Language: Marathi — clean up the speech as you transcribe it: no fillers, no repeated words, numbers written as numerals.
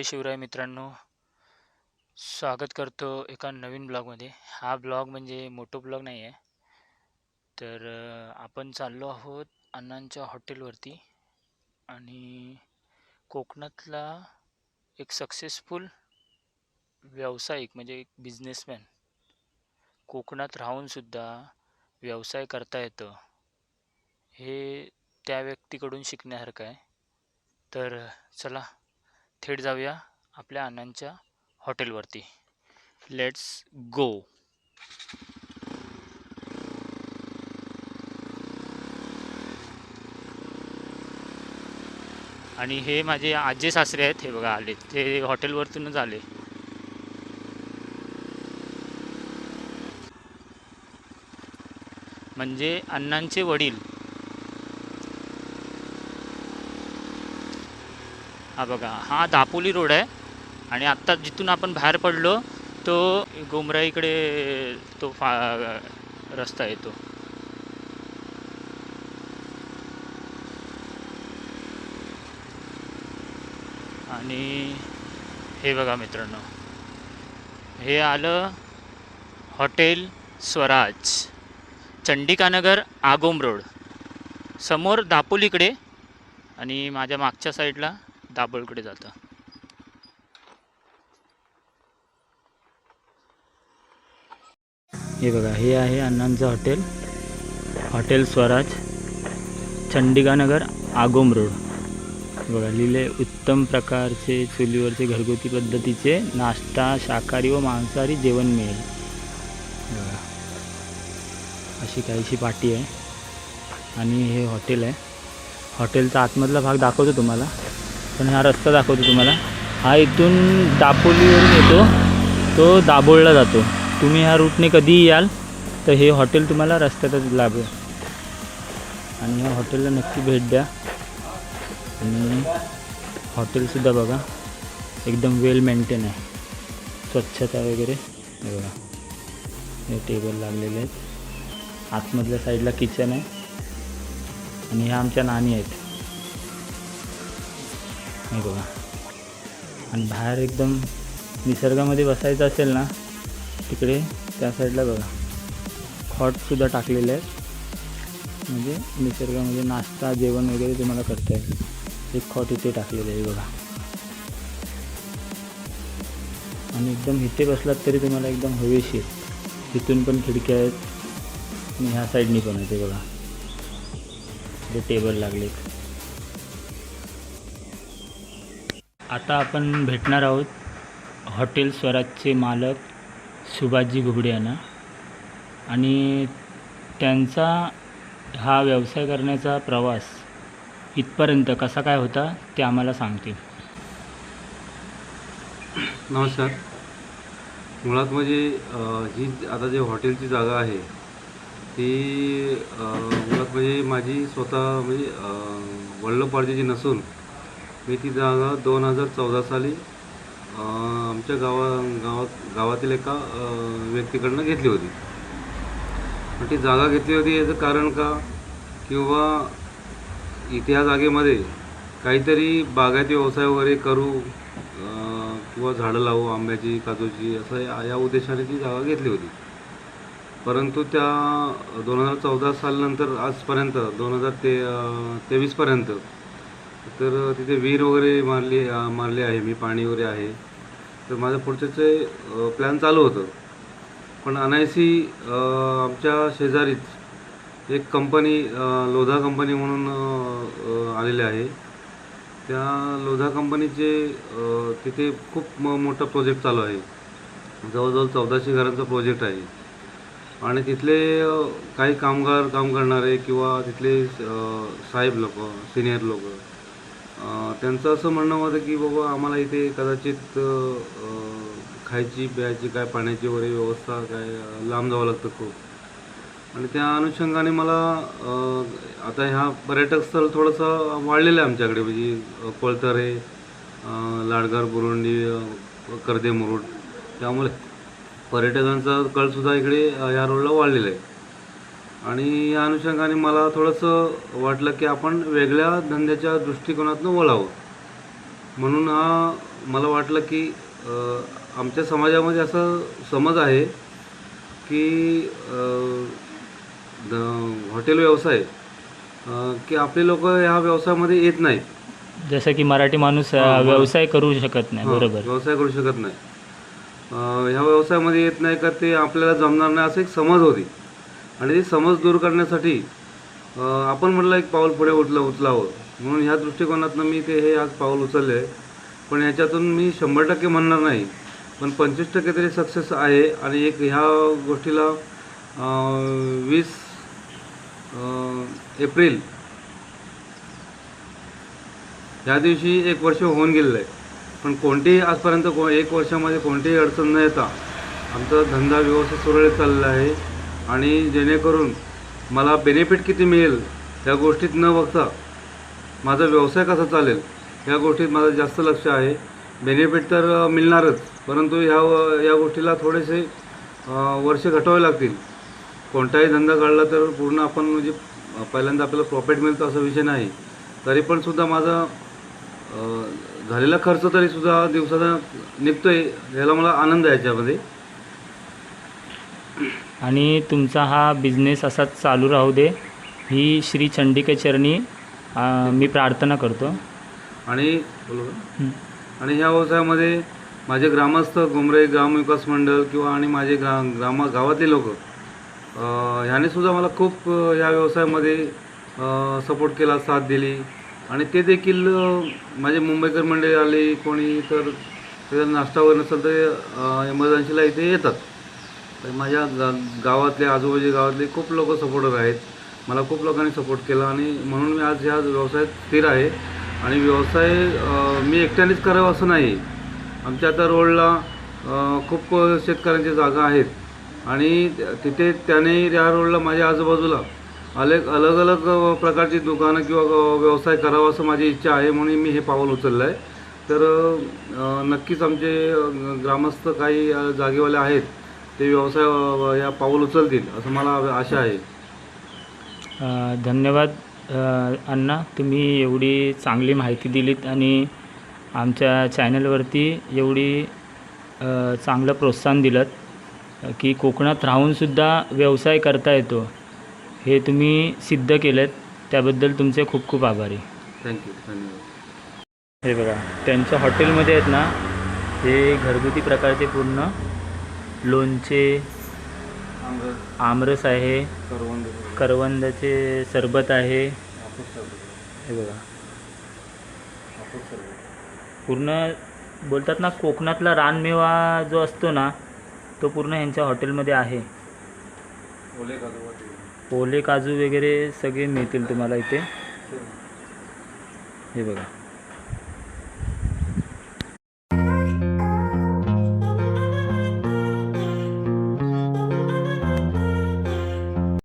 शिवराय मित्रांनो, स्वागत करतो एका नवीन ब्लॉगमध्ये. हा ब्लॉग म्हणजे मोठा ब्लॉग नाही आहे. तर आपण चाललो आहोत अण्णांच्या हॉटेलवरती आणि कोकणातला एक सक्सेसफुल व्यावसायिक म्हणजे एक बिझनेसमॅन कोकणात राहूनसुद्धा व्यवसाय करता येतं, हे त्या व्यक्तीकडून शिकण्यासारखं आहे. तर चला थेट जाऊया आपल्या अण्णांच्या हॉटेलवरती. Let's go. आणि हे माझे आजे सासरे आहेत, हे बघा आले, ते हॉटेलवरतूनच आले. म्हणजे अण्णांचे वडील. हा बघा, हा दापोली रोड आहे आणि आत्ता जिथून आपण बाहेर पडलो तो गोमराईकडे तो रस्ता येतो. आणि हे बघा मित्रांनो, हे आलं हॉटेल स्वराज, चंडिकानगर, आगोम रोड, समोर दापोलीकडे आणि माझ्या मागच्या साईडला दाभोळकडे जातं. हे बघा, हे आहे अण्णांचं hotel, hotel Swaraj, चंडिकानगर, Agom road. बघा लिहिले, उत्तम प्रकारचे चुलीवरचे घरगुती पद्धतीचे नाश्ता, शाकाहारी व मांसाहारी जेवण मिळेल. बघा अशी काहीशी पाटी आहे आणि हे हॉटेल आहे. हॉटेलचा आतमधला भाग दाखवतो तुम्हाला, पण हा रस्ता दाखवतो तुम्हाला. हा इथून दापोलीवरून येतो, तो दाभोळला जातो. तुम्ही ह्या रूटने कधीही याल तर हे हॉटेल तुम्हाला रस्त्यातच लाभेल आणि ह्या हॉटेलला नक्की भेट द्या. आणि हॉटेलसुद्धा बघा एकदम वेल मेंटेन आहे, स्वच्छता वगैरे. हे बघा, हे टेबल लागलेले आहेत. आतमधल्या साईडला किचन आहे आणि ह्या आमच्या नानी आहेत, हे बघा. आणि बाहेर एकदम निसर्गामध्ये बसायचं असेल ना, तिकडे त्या साईडला बघा खॉटसुद्धा टाकलेले आहेत, म्हणजे निसर्गामध्ये नाश्ता जेवण वगैरे तुम्हाला करता येईल. एक खॉट इथे टाकलेलं आहे बघा. आणि एकदम इथे बसलात तरी तुम्हाला एकदम हवेशीर. इथून पण खिडक्या आहेत आणि ह्या साईडनी पण आहे, ते बघा ते टेबल लागलेत. आता आपण भेटणार आहोत हॉटेल स्वराजचे मालक सुभाषजी घुबडे यांना, आणि त्यांचा हा व्यवसाय करण्याचा प्रवास इथपर्यंत कसा काय होता ते आम्हाला सांगतील. नमस्कार. मुळात म्हणजे ही आता जी हॉटेलची जागा आहे ती मुळात म्हणजे माझी स्वतः म्हणजे वडिलोपार्जितची नसून मी ती जागा 2014 साली आमच्या गावातील एका व्यक्तीकडनं घेतली होती. पण ती जागा घेतली होती याचं कारण का, किंवा इथे या जागेमध्ये काहीतरी बागायती व्यवसाय वगैरे करू किंवा झाडं लावू आंब्याची, काजूची, असं या उद्देशाने ती जागा घेतली होती. परंतु त्या 2014 सालनंतर आजपर्यंत 2023पर्यंत तर तिथे विहीर वगैरे मारली आहे मी, पाणी वगैरे आहे. तर माझं पुढच्याचे प्लॅन चालू होतं. पण अनायसी आमच्या शेजारीच एक कंपनी लोधा कंपनी म्हणून आलेले आहे. त्या लोधा कंपनीचे तिथे खूप मोठा प्रोजेक्ट चालू आहे. जवळजवळ 1400 घरांचा प्रोजेक्ट आहे. आणि तिथले काही कामगार काम करणारे किंवा तिथले साहेब लोक, सिनियर लोक, त्यांचं असं म्हणणं होतं की बाबा आम्हाला इथे कदाचित खायची प्यायची काय पाण्याची वगैरे व्यवस्था काय लांब जावं लागतं खूप. आणि त्या अनुषंगाने मला आता ह्या पर्यटक स्थळ थोडंसं वाढलेलं आहे आमच्याकडे, म्हणजे कोळतरे, लाडघर, बुरुंडी, कर्दे मुरुड, त्यामुळे पर्यटकांचा कळसुद्धा इकडे या रोडला वाढलेला आहे. आणि या अनुषंगाने मला थोडंसं वाटलं की आपण वेगळ्या धंद्याच्या दृष्टिकोनातून बोलावं, म्हणून हा मला वाटलं की आमच्या समाजामध्ये असा समज आहे की हॉटेल व्यवसाय की आपले लोक ह्या व्यवसायामध्ये येत नाही. जसं की मराठी माणूस व्यवसाय करू शकत नाही. बरोबर. व्यवसाय करू शकत नाही. ह्या व्यवसायामध्ये येत नाही का ते आपल्याला जमणार नाही असं एक समज होती. आणि ते समज दूर करण्यासाठी आपण म्हटलं एक पाऊल पुढे उचलावं म्हणून ह्या दृष्टिकोनातनं मी हे आज पाऊल उचलले आहे. पण ह्याच्यातून मी 100% म्हणणार नाही, पण 25% तरी सक्सेस आहे. आणि एक ह्या गोष्टीला 20 एप्रिल ह्या दिवशी 1 वर्ष होऊन गेलेलं आहे. पण कोणतीही आजपर्यंत 1 वर्षामध्ये कोणतीही अडचण न येता आमचा धंदा व्यवस्थित सुरळीत चाललेला आहे. आणि जेणेकरून मला बेनिफिट किती मिळेल ह्या गोष्टीत न बघता माझा व्यवसाय कसा चालेल ह्या गोष्टीत माझं जास्त लक्ष आहे. बेनिफिट तर मिळणारच, परंतु या गोष्टीला थोडेसे वर्ष घटावे लागतील. कोणताही धंदा काढला तर पूर्ण आपण म्हणजे पहिल्यांदा आपल्याला प्रॉफिट मिळतं असा विषय नाही. तरी पण सुद्धा माझा झालेला खर्च तरीसुद्धा दिवसाचा निघतो आहे, याला मला आनंद आहे याच्यामध्ये. आणि तुमचा हा बिझनेस असाच चालू राहू दे ही श्री चंडिके चरणी मी प्रार्थना करतो. आणि ह्या व्यवसायामध्ये माझे ग्रामस्थ गुमरे ग्रामविकास मंडळ किंवा आणि माझे गावातले लोक ह्यानेसुद्धा मला खूप ह्या व्यवसायामध्ये सपोर्ट केला, साथ दिली. आणि ते देखील माझे मुंबईकर मंडळी आले, कोणी तर त्याचा नाश्ता वगैरे नसेल तर एमर्जन्सीला इथे येतात. तर माझ्या गावातले आजूबाजूच्या गावातले खूप लोक सपोर्टर आहेत. मला खूप लोकांनी सपोर्ट केला आणि म्हणून मी आज ह्या व्यवसायात स्थिर आहे. आणि व्यवसाय मी एकट्यानेच करावं असं नाही. आमच्या आता रोडला खूप शेतकऱ्यांच्या जागा आहेत आणि तिथे त्याने या रोडला माझ्या आजूबाजूला अलग अलग प्रकारची दुकानं किंवा व्यवसाय करावा असं माझी इच्छा आहे. म्हणून मी हे पाऊल उचललं आहे. तर नक्कीच आमचे ग्रामस्थ काही जागेवाले आहेत ते व्यवसाय या पाऊल उचलतील असं मला आशा आहे. धन्यवाद अण्णा, तुम्ही एवढी चांगली माहिती दिलीत आणि आमच्या चॅनलवरती एवढी चांगलं प्रोत्साहन दिलं की कोकणात राहूनसुद्धा व्यवसाय करता येतो हे तुम्ही सिद्ध केलं. त्याबद्दल तुमचे खूप खूप आभारी. थँक्यू. धन्यवाद. हे बघा त्यांच्या हॉटेलमध्ये आहेत ना, हे घरगुती प्रकारचे पूर्ण लोणचे, आमरस आहे, करवंदाचे सरबत आहे. हे बघा पूर्ण बोलतात ना कोकणातला रानमेवा जो असतो ना तो पूर्ण ह्यांच्या हॉटेलमध्ये आहे. ओले काजू वगैरे सगळे मिळतील तुम्हाला इथे. हे बघा